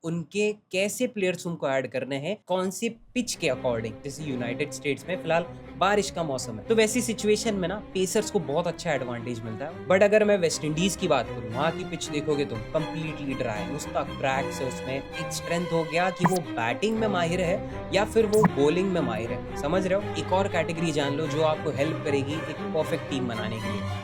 उनके कैसे प्लेयर्स उनको ऐड करने हैं, कौन सी पिच के अकॉर्डिंग। जैसे यूनाइटेड स्टेट्स में फिलहाल बारिश का मौसम है, तो वैसी सिचुएशन में ना पेसर्स को बहुत अच्छा एडवांटेज मिलता है। बट अगर मैं वेस्ट इंडीज की बात करूँ, वहाँ की पिच देखोगे तुम कंप्लीटली ड्राई, उसका क्रैक्स है, उसमें एक स्ट्रेंथ हो गया कि वो बैटिंग में माहिर है या फिर वो बॉलिंग में माहिर है। समझ रहे हो? एक और कैटेगरी जान लो जो आपको हेल्प करेगी एक परफेक्ट टीम बनाने के लिए।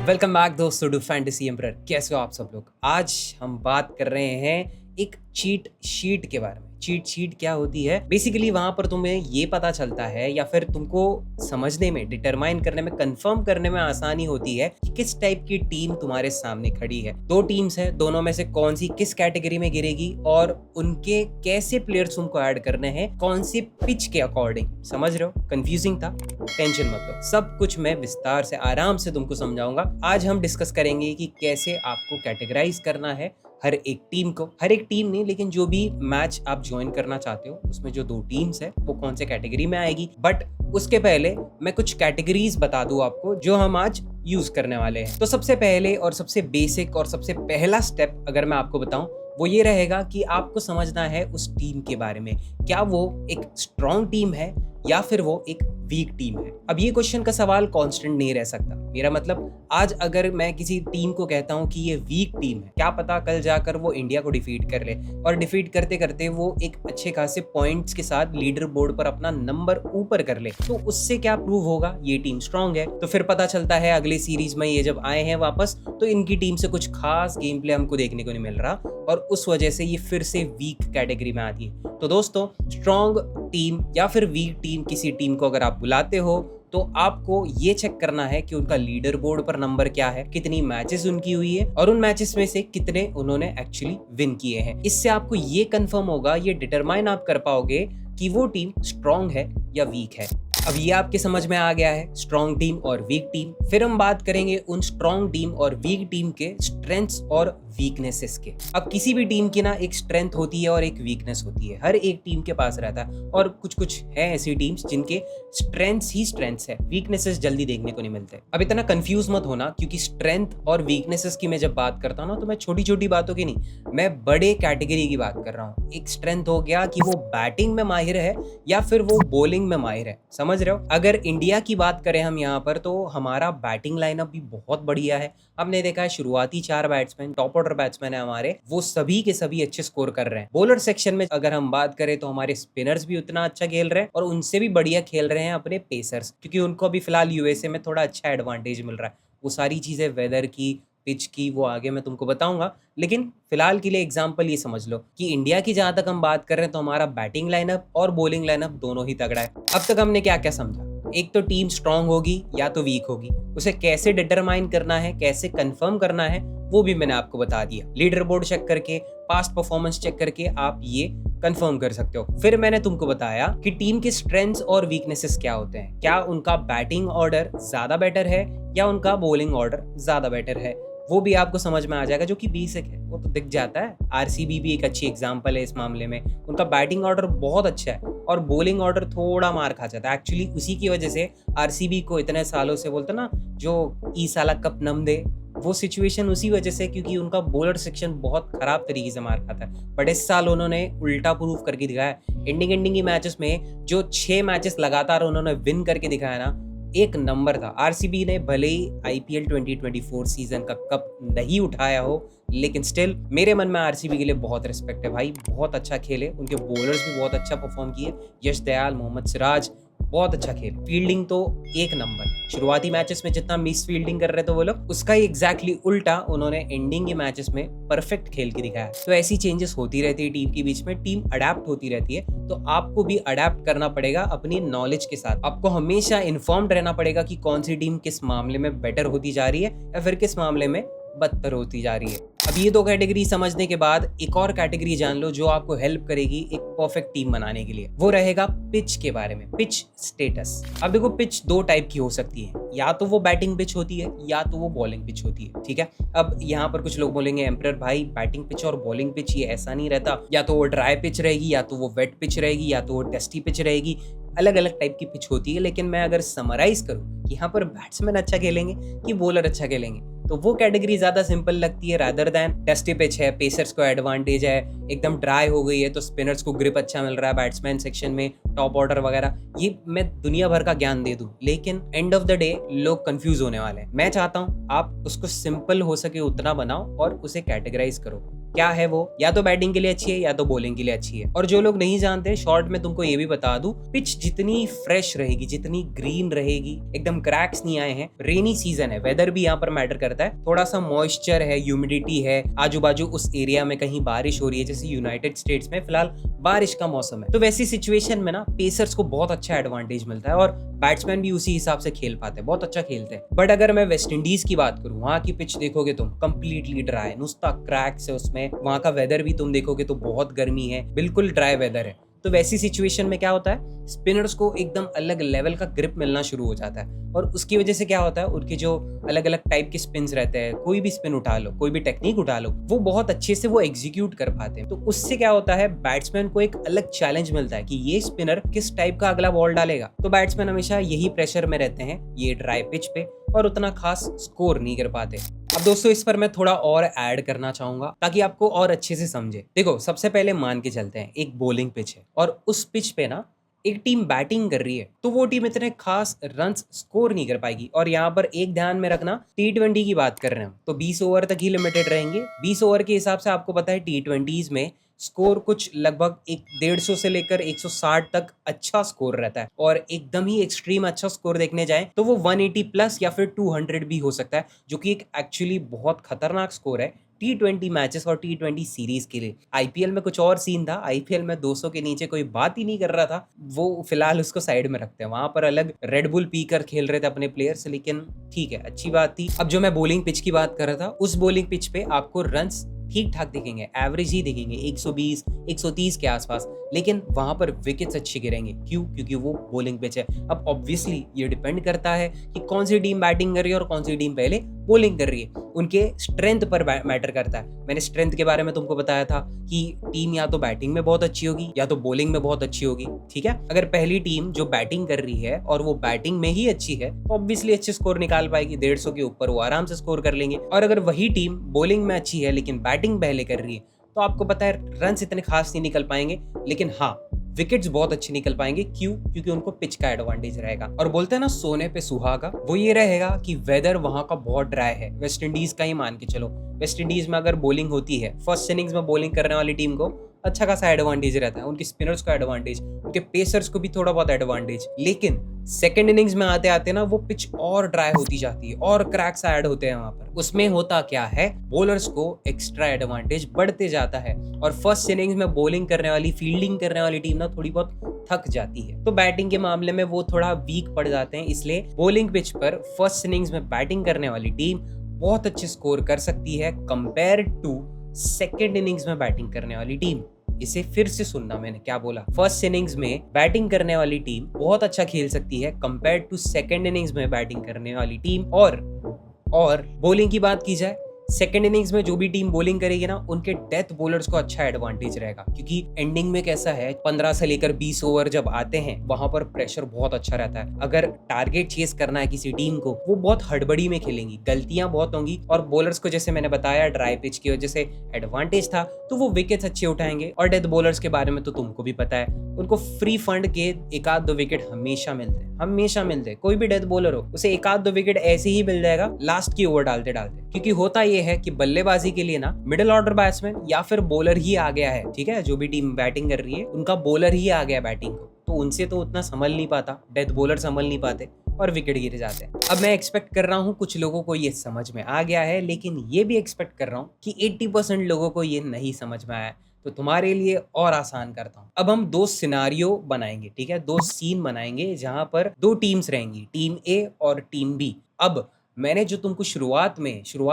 वेलकम बैक दोस्तों टू फैंटेसी एम्परर। कैसे हो आप सब लोग? आज हम बात कर रहे हैं एक चीट शीट के बारे में। चीट शीट क्या होती है? बेसिकली वहां पर तुम्हें ये पता चलता है या फिर तुमको समझने में, डिटरमाइन करने में, कंफर्म करने में आसानी होती है कि किस टाइप की टीम तुम्हारे सामने खड़ी है। दो टीम्स है, दोनों में से कौन सी किस कैटेगरी में गिरेगी और उनके कैसे प्लेयर्स तुमको ऐड करने हैं, कौन सी पिच के अकॉर्डिंग। समझ रहे हो? कंफ्यूजिंग था? टेंशन मत लो, सब कुछ मैं विस्तार से आराम से तुमको समझाऊंगा। आज हम डिस्कस करेंगे कि कैसे आपको कैटेगराइज करना है हर एक टीम को। हर एक टीम नहीं, लेकिन जो भी मैच आप ज्वाइन करना चाहते हो उसमें जो दो टीम्स है वो कौन से कैटेगरी में आएगी। बट उसके पहले मैं कुछ कैटेगरीज बता दूं आपको जो हम आज यूज करने वाले हैं। तो सबसे पहले और सबसे बेसिक और सबसे पहला स्टेप अगर मैं आपको बताऊं वो ये रहेगा कि आपको समझना है उस टीम के बारे में। क्या वो एक स्ट्रॉन्ग टीम है या फिर वो एक वीक टीम है? अब ये क्वेश्चन का सवाल कांस्टेंट नहीं रह सकता। मेरा मतलब आज अगर मैं किसी टीम को कहता हूं कि ये वीक टीम है, क्या पता कल जाकर वो इंडिया को डिफीट कर ले और डिफीट करते करते वो एक अच्छे खासे पॉइंट्स के साथ लीडर बोर्ड पर अपना नंबर ऊपर कर ले, तो उससे क्या प्रूव होगा ये टीम स्ट्रांग है। तो फिर पता चलता है अगले सीरीज में ये जब आए हैं वापस तो इनकी टीम से कुछ खास गेम प्ले हमको देखने को नहीं मिल रहा और उस वजह से ये फिर से वीक कैटेगरी में आती है। तो दोस्तों, स्ट्रॉन्ग टीम या फिर वीक टीम, किसी टीम को अगर आप बुलाते हो तो आपको ये चेक करना है कि उनका लीडर बोर्ड पर नंबर क्या है, कितनी मैचेस उनकी हुई है और उन मैचेस में से कितने उन्होंने एक्चुअली विन किए हैं। इससे आपको ये कंफर्म होगा, ये डिटरमाइन आप कर पाओगे कि वो टीम स्ट्रॉन्ग है या वीक है। अब ये आपके समझ में आ गया है स्ट्रॉन्ग टीम और वीक टीम। फिर हम बात करेंगे उन स्ट्रॉन्ग टीम और वीक टीम के स्ट्रेंथ्स और वीकनेसेस के। अब किसी भी टीम की ना एक स्ट्रेंथ होती है और एक वीकनेस होती है, हर एक टीम के पास रहता है। और कुछ कुछ है ऐसी टीम्स जिनके स्ट्रेंथ्स ही स्ट्रेंथ्स है, वीकनेसेस जल्दी देखने को नहीं मिलते। अब इतना कंफ्यूज मत होना, क्योंकि स्ट्रेंथ और वीकनेसेस की मैं जब बात करता हूँ ना तो मैं छोटी छोटी बातों की नहीं, मैं बड़े कैटेगरी की बात कर रहा हूँ। एक स्ट्रेंथ हो गया कि वो बैटिंग में माहिर है या फिर वो बॉलिंग में माहिर है। समझ रहे हो? अगर इंडिया की बात करें हम यहाँ पर, तो हमारा बैटिंग लाइनअप भी बहुत बढ़िया है। हमने देखा है शुरुआती 4 बैट्समैन, टॉप ऑर्डर बैट्समैन है हमारे, वो सभी के सभी अच्छे स्कोर कर रहे हैं। बॉलर सेक्शन में अगर हम बात करें तो हमारे स्पिनर्स भी उतना अच्छा खेल रहे हैं और उनसे भी बढ़िया खेल रहे हैं अपने पेसर्स, क्योंकि उनको अभी फिलहाल यूएसए में थोड़ा अच्छा एडवांटेज मिल रहा है। वो सारी चीजें वेदर की, पिच की, वो आगे मैं तुमको बताऊंगा, लेकिन फिलहाल के लिए एग्जांपल ये समझ लो कि इंडिया की जहां तक हम बात कर रहे हैं तो हमारा बैटिंग लाइनअप और बॉलिंग लाइनअप दोनों ही तगड़ा है। अब तक हमने क्या क्या समझा? एक तो टीम स्ट्रांग होगी या तो वीक होगी, उसे कैसे डिटरमाइन करना है, कैसे कंफर्म करना है, वो भी मैंने आपको बता दिया। लीडर बोर्ड चेक करके, पास्ट परफॉर्मेंस चेक करके आप ये कंफर्म कर सकते हो। फिर मैंने तुमको बताया कि टीम के स्ट्रेंथ्स और वीकनेसेस क्या होते हैं। क्या उनका बैटिंग ऑर्डर ज्यादा बेटर है या उनका बॉलिंग ऑर्डर ज्यादा बेटर है, वो भी आपको समझ में आ जाएगा, जो कि बेसिक है, वो तो दिख जाता है। आरसीबी भी एक अच्छी एग्जांपल है इस मामले में। उनका बैटिंग ऑर्डर बहुत अच्छा है और बॉलिंग ऑर्डर थोड़ा मार खा जाता है। एक्चुअली उसी की वजह से आरसीबी को इतने सालों से बोलते ना, जो ई साला कप नम दे, वो सिचुएशन उसी वजह से, क्योंकि उनका बॉलर सेक्शन बहुत खराब तरीके से मार खाता है। बट इस साल उन्होंने उल्टा प्रूफ करके दिखाया। एंडिंग की मैचेस में जो 6 मैचेस लगातार उन्होंने विन करके दिखाया ना, एक नंबर था। आरसीबी ने भले ही आईपीएल 2024 सीजन का कप नहीं उठाया हो, लेकिन स्टिल मेरे मन में आरसीबी के लिए बहुत रिस्पेक्ट है भाई। बहुत अच्छा खेले, उनके बॉलर्स भी बहुत अच्छा परफॉर्म किए। यश दयाल, मोहम्मद सिराज बहुत अच्छा खेल। फील्डिंग तो एक नंबर। शुरुआती मैचेस में जितना मिस फील्डिंग कर रहे थे वो लोग, उसका ही एग्जैक्टली उल्टा उन्होंने एंडिंग के मैचेस में परफेक्ट खेल के दिखाया। तो ऐसी चेंजेस होती रहती है टीम के बीच में, टीम अडेप्ट होती रहती है। तो आपको भी अडेप्ट करना पड़ेगा अपनी नॉलेज के साथ। आपको हमेशा इन्फॉर्म्ड रहना पड़ेगा कि कौन सी टीम किस मामले में बेटर होती जा रही है या फिर किस मामले में बदतर होती जा रही है। अब ये 2 कैटेगरी समझने के बाद एक और कैटेगरी जान लो जो आपको हेल्प करेगी एक परफेक्ट टीम बनाने के लिए। वो रहेगा पिच के बारे में, पिच स्टेटस। अब देखो, पिच 2 टाइप की हो सकती है, या तो वो बैटिंग पिच होती है या तो वो बॉलिंग पिच होती है। ठीक है? अब यहाँ पर कुछ लोग बोलेंगे एम्परर भाई, बैटिंग पिच और बॉलिंग पिच ये ऐसा नहीं रहता, या तो वो ड्राई पिच रहेगी या तो वो वेट पिच रहेगी या तो वो डस्टी पिच रहेगी। अलग अलग टाइप की पिच होती है। लेकिन मैं अगर समराइज करूँ कि यहाँ पर बैट्समैन अच्छा खेलेंगे कि बॉलर अच्छा खेलेंगे, तो वो कैटेगरी ज्यादा सिंपल लगती है रादर देन डस्टी पिच है, पेसर्स को एडवांटेज है, एकदम ड्राई हो गई है तो स्पिनर्स को ग्रिप अच्छा मिल रहा है बैट्समैन सेक्शन में, टॉप ऑर्डर वगैरह। ये मैं दुनिया भर का ज्ञान दे दूं, लेकिन एंड ऑफ द डे लोग कंफ्यूज होने वाले हैं। मैं चाहता हूं आप उसको सिंपल हो सके उतना बनाओ और उसे कैटेगराइज करो। क्या है वो, या तो बैटिंग के लिए अच्छी है या तो बॉलिंग के लिए अच्छी है। और जो लोग नहीं जानते, शॉर्ट में तुमको ये भी बता दूं, पिच जितनी फ्रेश रहेगी, जितनी ग्रीन रहेगी, एकदम क्रैक्स नहीं आए हैं, रेनी सीजन है, वेदर भी यहाँ पर मैटर करता है, थोड़ा सा मॉइस्चर है, ह्यूमिडिटी है, आजू बाजू उस एरिया में कहीं बारिश हो रही है, जैसे यूनाइटेड स्टेट्स में फिलहाल बारिश का मौसम है, तो वैसी सिचुएशन में ना पेसर्स को बहुत अच्छा एडवांटेज मिलता है और बैट्समैन भी उसी हिसाब से खेल पाते हैं, बहुत अच्छा खेलते हैं। बट अगर मैं वेस्ट इंडीज की बात करूं, वहां की पिच देखोगे तुम कंप्लीटली ड्राई, नुस्ता क्रैक्स है उसमें। वहां का वेदर भी तुम देखोगे तो बहुत गर्मी है, बिल्कुल ड्राई वेदर है। तो वैसी सिचुएशन में क्या होता है, स्पिनर्स को एकदम अलग लेवल का ग्रिप मिलना शुरू हो जाता है और उसकी वजह से क्या होता है, उनके जो अलग अलग टाइप के स्पिन्स रहते हैं, कोई भी स्पिन उठा लो, कोई भी टेक्निक उठा लो, वो बहुत अच्छे से वो एग्जीक्यूट कर पाते हैं। तो उससे क्या होता है, बैट्समैन को एक अलग चैलेंज मिलता है कि ये स्पिनर किस टाइप का अगला बॉल डालेगा। तो बैट्समैन हमेशा यही प्रेशर में रहते हैं ये ड्राई पिच पे और उतना खास स्कोर नहीं कर पाते। अब दोस्तों इस पर मैं थोड़ा और ऐड करना चाहूंगा ताकि आपको और अच्छे से समझे। देखो, सबसे पहले मान के चलते हैं एक बॉलिंग पिच है और उस पिच पे ना एक टीम बैटिंग कर रही है, तो वो टीम इतने खास रन्स स्कोर नहीं कर पाएगी। और यहाँ पर एक ध्यान में रखना, T20 की बात कर रहे हैं तो 20 ओवर तक ही लिमिटेड रहेंगे। 20 ओवर के हिसाब से आपको पता है T20s में स्कोर कुछ लगभग 150 से लेकर 160 तक अच्छा स्कोर रहता है, और एकदम ही एक्सट्रीम अच्छा स्कोर देखने जाए तो वो 180 प्लस या फिर 200 भी हो सकता है, जो कि एक एक्चुअली बहुत खतरनाक स्कोर है T20 मैचेस और T20 सीरीज के लिए। आईपीएल में कुछ और सीन था, आईपीएल में 200 के नीचे कोई बात ही नहीं कर रहा था, वो फिलहाल उसको साइड में रखते हैं, वहां पर अलग रेडबुल पीकर खेल रहे थे अपने प्लेयर्स, लेकिन ठीक है, अच्छी बात थी। अब जो मैं बॉलिंग पिच की बात कर रहा था, उस बॉलिंग पिच पे आपको रन्स ठीक ठाक दिखेंगे, एवरेज ही दिखेंगे, 120 130 के आसपास, लेकिन वहां पर विकेट्स अच्छे गिरेंगे। क्यों? क्योंकि वो बॉलिंग पिच है। अब ऑब्वियसली ये डिपेंड करता है कि कौन सी टीम बैटिंग कर रही है और कौन सी टीम पहले बॉलिंग कर रही है, उनके स्ट्रेंथ पर मैटर करता है। मैंने स्ट्रेंथ के बारे में तुमको बताया था कि टीम या तो बैटिंग में बहुत अच्छी होगी या तो बॉलिंग में बहुत अच्छी होगी, ठीक है। अगर पहली टीम जो बैटिंग कर रही है और वो बैटिंग में ही अच्छी है तो ऑब्वियसली अच्छे स्कोर निकाल पाएगी, 150 के ऊपर वो आराम से स्कोर कर लेंगे। और अगर वही टीम बॉलिंग में अच्छी है लेकिन बैटिंग पहले कर रही है तो आपको पता है रन्स इतने खास नहीं निकल पाएंगे, लेकिन हाँ विकेट्स बहुत अच्छे निकल पाएंगे। क्यों? क्योंकि उनको पिच का एडवांटेज रहेगा। और बोलते हैं ना सोने पे सुहागा, वो ये रहेगा कि वेदर वहां का बहुत ड्राई है। वेस्ट इंडीज का ही मान के चलो, वेस्ट इंडीज में अगर बॉलिंग होती है, फर्स्ट इनिंग्स में बॉलिंग करने वाली टीम को अच्छा खासा एडवांटेज रहता है, उनके स्पिनर्स का एडवांटेज, उनके पेसर्स को भी थोड़ा बहुत एडवांटेज। लेकिन सेकंड इनिंग्स में आते आते ना वो पिच और ड्राई होती जाती है और क्रैक्स ऐड होते हैं वहां पर। उसमें होता क्या है, बॉलर्स को एक्स्ट्रा एडवांटेज बढ़ते जाता है और फर्स्ट इनिंग्स में बॉलिंग करने वाली, फील्डिंग करने वाली टीम ना थोड़ी बहुत थक जाती है, तो बैटिंग के मामले में वो थोड़ा वीक पड़ जाते हैं। इसलिए बॉलिंग पिच पर फर्स्ट इनिंग्स में बैटिंग करने वाली टीम बहुत अच्छे स्कोर कर सकती है कंपेयर टू सेकेंड इनिंग्स में बैटिंग करने वाली टीम। इसे फिर से सुनना, मैंने क्या बोला, फर्स्ट इनिंग्स में बैटिंग करने वाली टीम बहुत अच्छा खेल सकती है कंपेयर टू सेकेंड इनिंग्स में बैटिंग करने वाली टीम। और बॉलिंग की बात की जाए, सेकेंड इनिंग्स में जो भी टीम बॉलिंग करेगी ना, उनके डेथ बॉलर्स को अच्छा एडवांटेज रहेगा, क्योंकि एंडिंग में कैसा है, 15 से लेकर 20 ओवर जब आते हैं वहां पर प्रेशर बहुत अच्छा रहता है। अगर टारगेट चेस करना है किसी टीम को, वो बहुत हड़बड़ी में खेलेंगी, गलतियां बहुत होंगी, और बॉलर्स को जैसे मैंने बताया ड्राई पिच की वजह से एडवांटेज था, तो वो विकेट्स अच्छे उठाएंगे। और डेथ बॉलर्स के बारे में तो तुमको भी पता है, उनको फ्री फंड के एक आध दो विकेट हमेशा मिलते हैं, हमेशा मिलते हैं। कोई भी डेथ बॉलर हो, उसे एक आध दो विकेट ऐसे ही मिल जाएगा लास्ट की ओवर डालते डालते, क्योंकि होता ये है कि बल्लेबाजी के लिए ना मिडिल ऑर्डर बैट्समैन या फिर बॉलर ही आ गया है, ठीक है। जो भी टीम बैटिंग कर रही है उनका बॉलर ही आ गया बैटिंग को, तो उनसे तो उतना संभल नहीं पाता, डेथ बॉलर संभल नहीं पाते और विकेट गिर जाते हैं। अब मैं एक्सपेक्ट कर रहा हूँ कुछ लोगों को ये समझ में आ गया है, लेकिन ये भी एक्सपेक्ट कर रहा हूँ कि 80% लोगों को ये नहीं समझ में आया, तो तुम्हारे लिए और आसान करता हूँ। अब हम दो सिनारियो बनाएंगे, ठीक है, दो सीन बनाएंगे जहां पर दो टीम्स रहेंगी, टीम ए और टीम बी। अब मैंने जो तुमको शुरुआत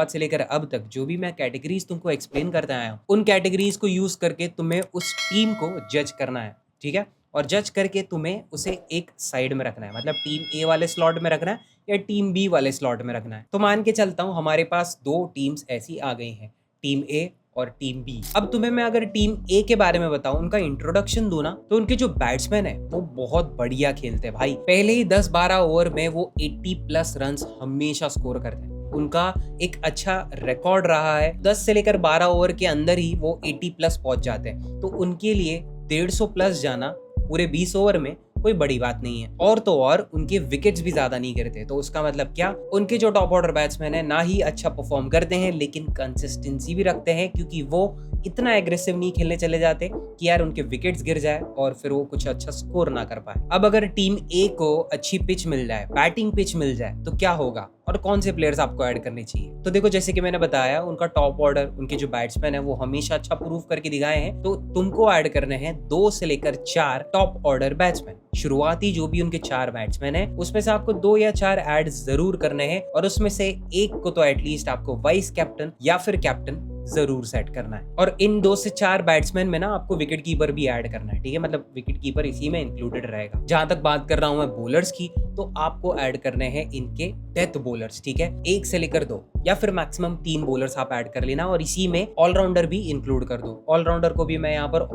से लेकर अब तक जो भी मैं कैटेगरीज तुमको एक्सप्लेन करता आया हूँ, उन कैटेगरीज को यूज करके तुम्हें उस टीम को जज करना है, ठीक है। और जज करके तुम्हें उसे एक साइड में रखना है, मतलब टीम ए वाले स्लॉट में रखना है या टीम बी वाले स्लॉट में रखना है। तो मान के चलता हूँ हमारे पास दो टीम्स ऐसी आ गई हैं, टीम ए और टीम बी। अब तुम्हें मैं अगर टीम ए के बारे में बताऊं, उनका इंट्रोडक्शन दूं ना, तो उनके जो बैट्समैन है वो बहुत बढ़िया खेलते हैं भाई। पहले ही 10-12 ओवर में वो 80 प्लस रन्स हमेशा स्कोर करते हैं, उनका एक अच्छा रिकॉर्ड रहा है। 10 से लेकर 12 ओवर के अंदर ही वो 80 प्लस पहुंच जाते हैं, तो उनके लिए 150 प्लस जाना पूरे 20 ओवर में कोई बड़ी बात नहीं है। और तो और उनके विकेट्स भी ज्यादा नहीं गिरते, तो उसका मतलब क्या, उनके जो टॉप ऑर्डर बैट्समैन है ना ही अच्छा परफॉर्म करते हैं लेकिन कंसिस्टेंसी भी रखते हैं, क्योंकि वो इतना एग्रेसिव नहीं खेलने चले जाते कि यार उनके विकेट्स गिर जाए और फिर वो कुछ अच्छा स्कोर ना कर पाए। अब अगर टीम ए को अच्छी पिच मिल जाए, बैटिंग पिच मिल जाए, तो क्या होगा और कौन से प्लेयर्स आपको ऐड करने चाहिए? तो देखो, जैसे कि मैंने बताया, उनका टॉप ऑर्डर, उनके जो बैट्समैन है वो हमेशा अच्छा प्रूव करके दिखाए हैं, तो तुमको ऐड करने हैं 2 से लेकर 4 टॉप ऑर्डर बैट्समैन। शुरुआती जो भी उनके 4 बैट्समैन है उसमें से आपको 2 या 4 ऐड जरूर करने हैं, और उसमें से एक को तो एटलीस्ट आपको वाइस कैप्टन या फिर कैप्टन जरूर सेट करना है। और इन 2 से 4 बैट्समैन में ना आपको विकेट कीपर भी ऐड करना है, ठीक है, मतलब विकेट कीपर इसी में इंक्लूडेड रहेगा। जहां तक बात कर रहा हूं मैं बॉलर्स की, तो आपको ऐड करने हैं इनके डेथ बॉलर्स, ठीक है, 1 से लेकर 2 या फिर मैक्सिमम 3 बॉलर्स आप ऐड कर लेना, और इसी में ऑलराउंडर भी इंक्लूड कर दो। ऑलराउंडर को भी मैं यहाँ पर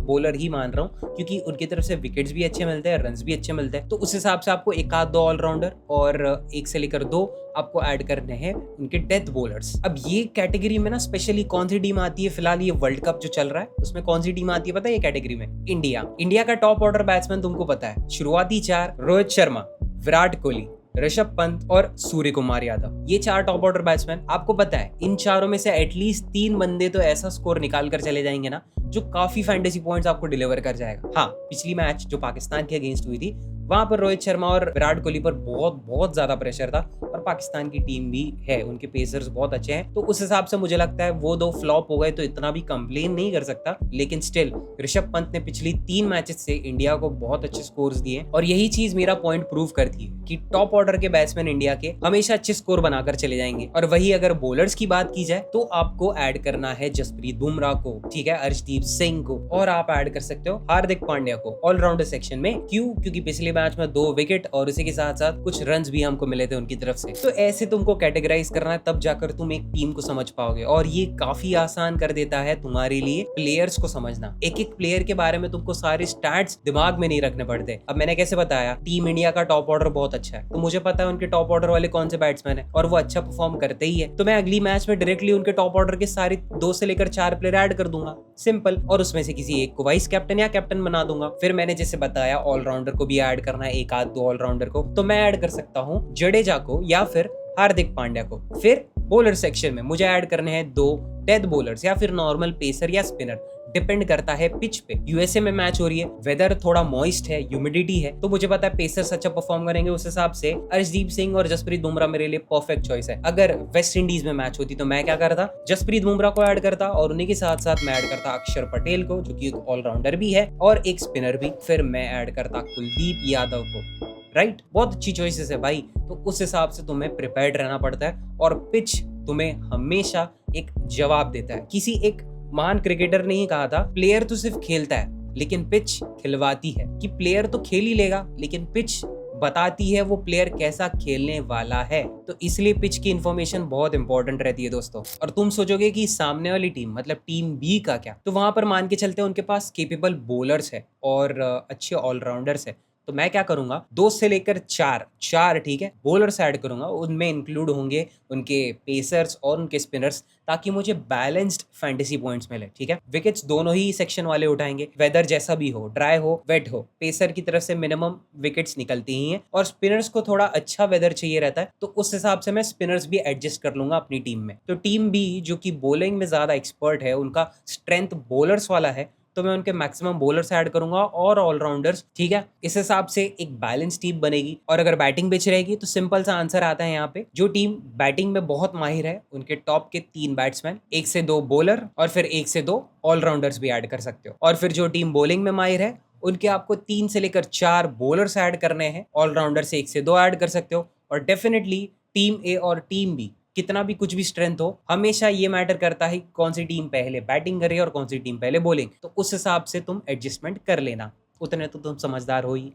बॉलर ही मान रहा हूँ, क्योंकि उनकी तरफ से विकेट्स भी अच्छे मिलते हैं, रन्स भी अच्छे मिलते हैं, तो उस हिसाब से आपको 1 आध 2 ऑलराउंडर और 1 से लेकर 2 आपको ऐड करने हैं उनके डेथ बॉलर्स। अब ये कैटेगरी में ना स्पेशली कौन सी टीम आती है, फिलहाल ये वर्ल्ड कप जो चल रहा है उसमें कौन सी टीम आती है पता है ये कैटेगरी में? इंडिया का टॉप ऑर्डर बैट्समैन तुमको पता है, शुरुआती 4 रोहित शर्मा, विराट कोहली, ऋषभ पंत और सूर्य कुमार यादव। ये 4 टॉप ऑर्डर बैट्समैन, आपको पता है इन चारों में से एटलीस्ट 3 बंदे तो ऐसा स्कोर निकाल कर चले जाएंगे ना जो काफी फैंटेसी पॉइंट्स आपको डिलीवर कर जाएगा। हाँ, पिछली मैच जो पाकिस्तान के अगेंस्ट हुई थी वहां पर रोहित शर्मा और विराट कोहली पर बहुत ज्यादा प्रेशर था, और पाकिस्तान की टीम भी है, उनके पेसर्स बहुत अच्छे हैं, तो उस हिसाब से मुझे लगता है वो 2 फ्लॉप हो गए तो इतना भी कंप्लेन नहीं कर सकता। लेकिन स्टिल ऋषभ पंत ने पिछली 3 मैचेस से इंडिया को बहुत अच्छे स्कोर्स दिए, और यही चीज मेरा पॉइंट प्रूव करती है कि टॉप ऑर्डर के बैट्समैन इंडिया के हमेशा अच्छे स्कोर बनाकर चले जाएंगे। और वही अगर बॉलर्स की बात की जाए तो आपको ऐड करना है जसप्रीत बुमराह को, ठीक है, अर्शदीप सिंह को, और आप ऐड कर सकते हो हार्दिक पांड्या को ऑलराउंडर सेक्शन में। क्यों? क्योंकि पिछले मैच में 2 विकेट और उसी के साथ साथ कुछ रन्स भी हमको मिले थे उनकी तरफ से। तो ऐसे तुमको कैटेगराइज करना है, तब जाकर तुम एक टीम को समझ पाओगे, और ये काफी आसान कर देता है तुम्हारे लिए प्लेयर्स को समझना। एक एक प्लेयर के बारे में तुमको सारे स्टैट्स दिमाग में नहीं रखने पड़ते। अब मैंने कैसे बताया, टीम इंडिया का टॉप ऑर्डर बहुत अच्छा है, तो मुझे पता है उनके टॉप ऑर्डर वाले कौन से बैट्समैन है और वो अच्छा परफॉर्म करते ही है, तो मैं अगली मैच में डायरेक्टली उनके टॉप ऑर्डर के सारे 2 से लेकर 4 प्लेयर ऐड कर दूंगा, सिंपल, और उसमें से किसी एक को वाइस कैप्टन या कैप्टन बना दूंगा। फिर मैंने जैसे बताया ऑलराउंडर को भी ऐड करना है, 1 आध 2 ऑलराउंडर को, तो मैं ऐड कर सकता हूँ जडेजा को या फिर हार्दिक पांड्या को। फिर बॉलर सेक्शन में मुझे ऐड करने हैं 2 डेथ बॉलर्स या फिर नॉर्मल पेसर या स्पिनर, डिपेंड करता है पिच पे। यूएसए में मैच हो रही है, वेदर थोड़ा मॉइस्ट है, ह्यूमिडिटी है, तो मुझे पता है पेसर्स अच्छा परफॉर्म करेंगे, उस हिसाब से अर्शदीप सिंह और जसप्रीत बुमराह मेरे लिए परफेक्ट चॉइस है। अगर वेस्ट इंडीज में मैच होती तो मैं क्या करता, जसप्रीत बुमराह को ऐड करता, और उन्हीं के साथ साथ मैं ऐड करता अक्षर पटेल को, जो कि एक ऑलराउंडर भी है और एक स्पिनर भी। फिर मैं ऐड करता कुलदीप यादव को, राइट, बहुत अच्छी चॉइसेस है भाई। तो उस हिसाब से तुम्हें प्रिपेयर्ड रहना पड़ता है, और पिच तुम्हें हमेशा एक जवाब देता है। किसी एक महान क्रिकेटर ने ही कहा था, प्लेयर तो सिर्फ खेलता है लेकिन पिच खिलवाती है, कि प्लेयर तो खेल ही लेगा लेकिन पिच बताती है वो प्लेयर कैसा खेलने वाला है। तो इसलिए पिच की इंफॉर्मेशन बहुत इंपॉर्टेंट रहती है दोस्तों। और तुम सोचोगे कि सामने वाली टीम मतलब टीम बी का क्या, तो वहां पर मान के चलते हैं उनके पास केपेबल बॉलर्स है और अच्छे ऑलराउंडर्स है, तो मैं क्या करूंगा, 2 से लेकर 4 ठीक है बॉलर्स ऐड करूंगा, उनमें इंक्लूड होंगे उनके पेसर्स और उनके स्पिनर्स, ताकि मुझे बैलेंस्ड फैंटेसी पॉइंट्स मिले, ठीक है। विकेट्स दोनों ही सेक्शन वाले उठाएंगे, वेदर जैसा भी हो, ड्राई हो वेट हो, पेसर की तरफ से मिनिमम विकेट्स निकलती ही हैं, और स्पिनर्स को थोड़ा अच्छा वेदर चाहिए रहता है, तो उस हिसाब से मैं स्पिनर्स भी एडजस्ट कर लूंगा अपनी टीम में। तो टीम बी जो कि बॉलिंग में ज्यादा एक्सपर्ट है, उनका स्ट्रेंथ बॉलर्स वाला है, तो मैं उनके मैक्सिमम बॉलर्स ऐड करूंगा और ऑलराउंडर्स, ठीक है। इस हिसाब से एक बैलेंस टीम बनेगी। और अगर बैटिंग पिच रहेगी तो सिंपल सा आंसर आता है यहाँ पे, जो टीम बैटिंग में बहुत माहिर है उनके टॉप के 3 बैट्समैन, 1 से 2 बॉलर और फिर 1 से 2 ऑलराउंडर्स भी ऐड कर सकते हो। और फिर जो टीम बॉलिंग में माहिर है उनके आपको 3 से लेकर 4 बॉलर्स ऐड करने हैं, ऑलराउंडर से 1 से 2 ऐड कर सकते हो। और डेफिनेटली टीम ए और टीम बी कितना भी कुछ भी स्ट्रेंथ हो, हमेशा ये मैटर करता है कौन सी टीम पहले बैटिंग कर रही है और कौन सी टीम पहले बॉलिंग, तो उस हिसाब से तुम एडजस्टमेंट कर लेना, उतने तो तुम समझदार हो ही।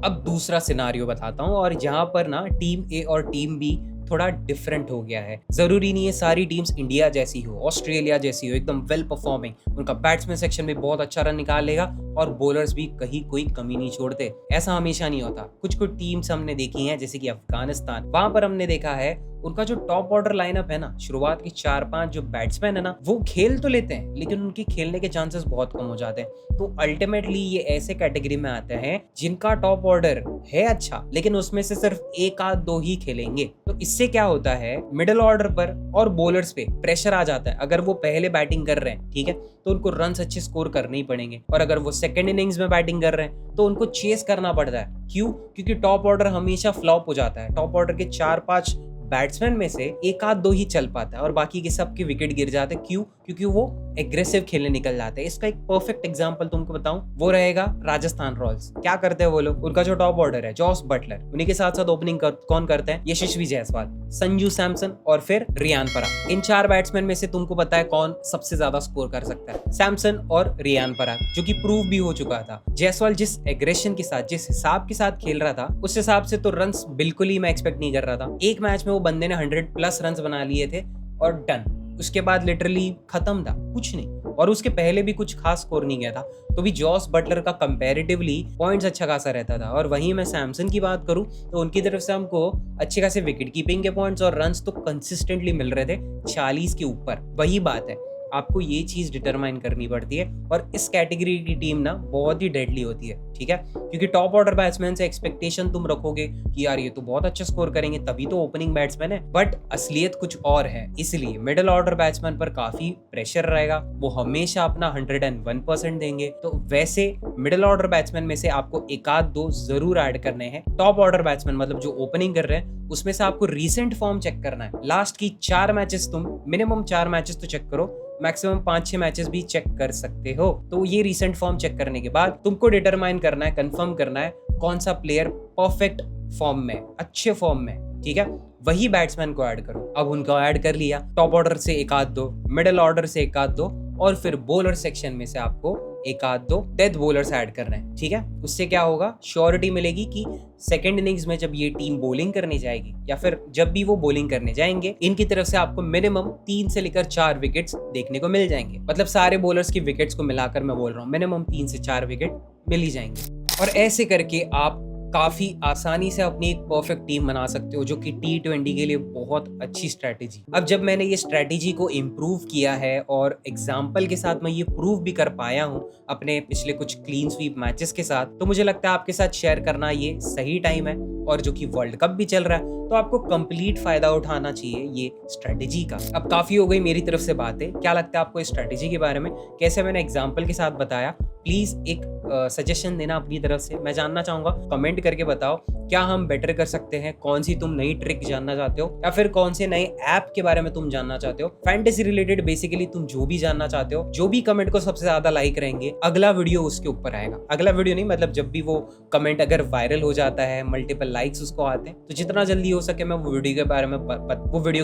अब दूसरा सिनारियो बताता हूँ, और यहाँ पर ना टीम ए और टीम बी थोड़ा डिफरेंट हो गया है। जरूरी नहीं है सारी टीम्स इंडिया जैसी हो, ऑस्ट्रेलिया जैसी हो, एकदम वेल परफॉर्मिंग, उनका बैट्समैन सेक्शन भी बहुत अच्छा रन निकाल लेगा और बॉलर्स भी कहीं कोई कमी नहीं छोड़ते, ऐसा हमेशा नहीं होता। कुछ कुछ टीम्स हमने देखी हैं जैसे कि अफगानिस्तान, वहां पर हमने देखा है उनका जो टॉप ऑर्डर लाइनअप है ना, शुरुआत के 4-5 जो बैट्समैन है ना, वो खेल तो लेते हैं लेकिन उनके खेलने के चांसेस बहुत कम हो जाते हैं। तो अल्टीमेटली ये ऐसे कैटेगरी में आते हैं जिनका टॉप ऑर्डर है अच्छा, लेकिन उसमें से सिर्फ एक आध दो ही खेलेंगे। तो इससे क्या होता है, मिडिल ऑर्डर पर और बॉलर्स पे प्रेशर आ जाता है। अगर वो पहले बैटिंग कर रहे हैं, ठीक है, तो उनको रन्स अच्छे स्कोर करने ही पड़ेंगे, और अगर वो सेकंड इनिंग्स में बैटिंग कर रहे हैं तो उनको चेस करना पड़ता है। क्यों? क्योंकि टॉप ऑर्डर हमेशा फ्लॉप हो जाता है। टॉप ऑर्डर के 4-5 बैट्समैन में से एक आध दो ही चल पाता है और बाकी के सबके विकेट गिर जाते हैं। क्यों? क्योंकि वो एग्रेसिव खेलने निकल जाते हैं। इसका एक परफेक्ट एग्जांपल तुमको बताऊं, वो रहेगा राजस्थान रॉयल्स। क्या करते हैं वो लोग? उनका जो टॉप ऑर्डर है, जॉस बटलर, उन्हीं के साथ साथ ओपनिंग कौन करते हैं? यशस्वी जायसवाल, संजू सैमसन और फिर रियान पराग। इन 4 बैट्समैन में से तुमको पता है कौन सबसे ज्यादा स्कोर कर सकता है? सैमसन और रियान पराग, जो कि प्रूव भी हो चुका था। जायसवाल जिस एग्रेशन के साथ, जिस हिसाब के साथ खेल रहा था, उस हिसाब से तो रन्स बिल्कुल ही मैं एक्सपेक्ट नहीं कर रहा था। एक मैच में वो बंदे ने 100+ रन्स बना लिए थे और डन। उसके बाद लिटरली खत्म था, कुछ नहीं, और उसके पहले भी कुछ खास स्कोर नहीं गया था। तो भी जॉस बटलर का कंपैरेटिवली पॉइंट्स अच्छा खासा रहता था। और वहीं मैं सैमसन की बात करूं तो उनकी तरफ से हमको अच्छे खासे विकेट कीपिंग के पॉइंट्स और रन्स तो कंसिस्टेंटली मिल रहे थे, 40 के ऊपर। वही बात है, आपको ये चीज डिटरमाइन करनी पड़ती है, और इस कैटेगरी की टीम ना बहुत ही डेडली होती है, ठीक है, क्योंकि टॉप ऑर्डर बैट्समैन से एक्सपेक्टेशन तुम रखोगे कि यार ये तो बहुत अच्छा स्कोर करेंगे, तभी तो ओपनिंग बैट्समैन है, बट असलियत कुछ और है। इसलिए मिडिल ऑर्डर बैट्समैन पर काफी प्रेशर रहेगा, वो हमेशा अपना 101% देंगे। तो वैसे मिडिल ऑर्डर बैट्समैन में से आपको एक आध दो जरूर ऐड करने हैं। टॉप ऑर्डर बैट्समैन मतलब जो ओपनिंग कर रहे हैं, उसमें से आपको रीसेंट फॉर्म चेक करना है। लास्ट की 4 मैचेस, तुम मिनिमम 4 मैचेस तो चेक करो, मैक्सिमम 5-6 मैचेस भी चेक कर सकते हो। तो ये रीसेंट फॉर्म चेक करने के बाद तुमको डिटरमाइन करना है, कंफर्म करना है कौन सा प्लेयर परफेक्ट फॉर्म में, अच्छे फॉर्म में, ठीक है, वही बैट्समैन को ऐड करो। अब उनको ऐड कर लिया, टॉप ऑर्डर से एक आध दो, मिडिल ऑर्डर से एक आध दो, और फिर बॉलर सेक्शन में से आपको एक आध दो डेथ बॉलर्स ऐड करना है, ठीक है। उससे क्या होगा, श्योरिटी मिलेगी कि सेकंड इनिंग्स में जब ये टीम बॉलिंग करने जाएगी, या फिर जब भी वो बॉलिंग करने जाएंगे, इनकी तरफ से आपको मिनिमम 3 से लेकर 4 विकेट्स देखने को मिल जाएंगे। मतलब सारे बॉलर्स की विकेट्स को मिलाकर मैं बोल रहा हूँ, मिनिमम 3 से 4 विकेट मिल ही जाएंगे। और ऐसे करके आप काफी आसानी से अपनी एक परफेक्ट टीम बना सकते हो, जो कि T20 के लिए बहुत अच्छी स्ट्रैटेजी। अब जब मैंने ये स्ट्रैटेजी को इम्प्रूव किया है और एग्जाम्पल के साथ मैं ये प्रूव भी कर पाया हूँ अपने पिछले कुछ क्लीन स्वीप मैचेस के साथ, तो मुझे लगता है आपके साथ शेयर करना ये सही टाइम है। और जो कि वर्ल्ड कप भी चल रहा है, तो आपको कंप्लीट फायदा उठाना चाहिए ये स्ट्रैटेजी का। अब काफी हो गई मेरी तरफ से बातें, क्या लगता है आपको इस स्ट्रैटेजी के बारे में? कैसे मैंने एग्जाम्पल के साथ बताया, प्लीज एक सजेशन देना अपनी तरफ से, मैं जानना चाहूंगा। कमेंट करके बताओ क्या हम बेटर कर सकते हैं, कौन सी तुम नई ट्रिक जानना चाहते हो, या फिर कौन से नए ऐप के बारे में तुम जानना चाहते हो, फैंटेसी रिलेटेड बेसिकली तुम जो भी जानना चाहते हो। जो भी कमेंट को सबसे ज्यादा लाइक रहेंगे, अगला वीडियो उसके ऊपर आएगा। अगला वीडियो नहीं, मतलब जब भी वो कमेंट अगर वायरल हो जाता है, मल्टीपल लाइक्स उसको आते हैं, तो जितना जल्दी हो सके मैं वो वीडियो के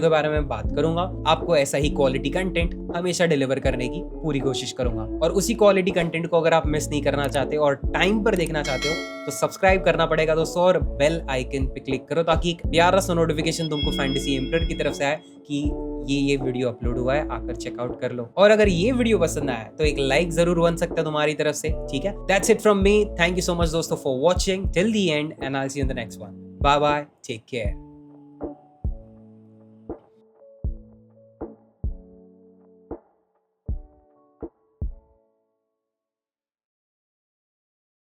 बारे में बात करूंगा। आपको ऐसा ही क्वालिटी कंटेंट हमेशा डिलीवर करने की पूरी कोशिश करूंगा। और उसी क्वालिटी कंटेंट को अगर आप मिस नहीं करना चाहते और टाइम पर देखना चाहते हो, तो सब्सक्राइब करना पड़ेगा दोस्तों, और बेल आइकन पे क्लिक करो, ताकि एक प्यारा सा नोटिफिकेशन तुमको फैंटेसी एम्परर की तरफ से आए कि ये वीडियो अपलोड हुआ है, आकर चेकआउट कर लो। और अगर ये वीडियो पसंद आया तो एक लाइक जरूर बन सकता है तुम्हारी तरफ से, ठीक है। That's it from me, thank you so much दोस्तों for watching till the end, and I will see you in the next one. Bye bye, take care.